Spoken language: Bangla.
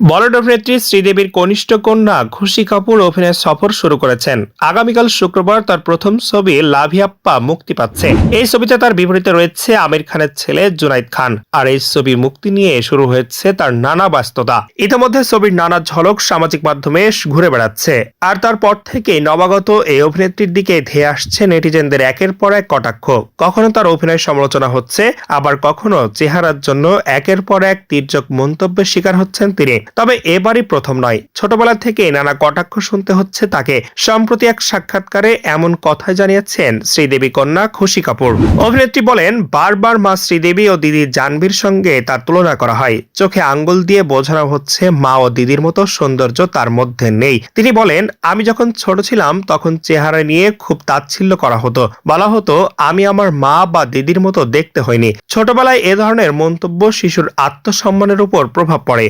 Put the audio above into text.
বলিউড অভিনেত্রী শ্রীদেবীর কনিষ্ঠ কন্যা খুশি কাপুর অভিনয় সফর শুরু করেছেন। আগামীকাল শুক্রবার তার প্রথম ছবি লাভিয়াপ্পা মুক্তি পাচ্ছে। এই ছবিতে তার বিপরীতে রয়েছে আমির খানের ছেলে জুনাইদ খান। আর এই ছবির মুক্তি নিয়ে শুরু হয়েছে তার নানা ব্যস্ততা। ইতিমধ্যে ছবির নানা ঝলক সামাজিক মাধ্যমে ঘুরে বেড়াচ্ছে। আর তারপর থেকেই নবাগত এই অভিনেত্রীর দিকে ধেয়ে আসছে নেটিজেনদের একের পর এক কটাক্ষ। কখনো তার অভিনয় সমালোচনা হচ্ছে, আবার কখনো চেহারার জন্য একের পর এক তির্যক মন্তব্যের শিকার হচ্ছেন তিনি। তবে এবারই প্রথম নয়, ছোটবেলা থেকে নানা কটাক্ষ শুনতে হচ্ছে তাকে। সম্প্রতি এক সাক্ষাৎকারে এমন কথাই জানিয়েছেন শ্রীদেবী কন্যা খুশি কাপুর। অভিনেত্রী বলেন, বারবার মা শ্রীদেবী ও দিদি জাহ্নবীর সঙ্গে তার তুলনা করা হয়। চোখে আঙ্গুল দিয়ে বোঝানো হচ্ছে মা ও দিদির মতো সৌন্দর্য তার মধ্যে নেই। তিনি বলেন, আমি যখন ছোট ছিলাম তখন চেহারা নিয়ে খুব তাচ্ছিল্য করা হতো, বলা হতো আমি আমার মা বা দিদির মতো দেখতে হইনি। ছোটবেলায় এ ধরনের মন্তব্য শিশুর আত্মসম্মানের উপর প্রভাব পড়ে।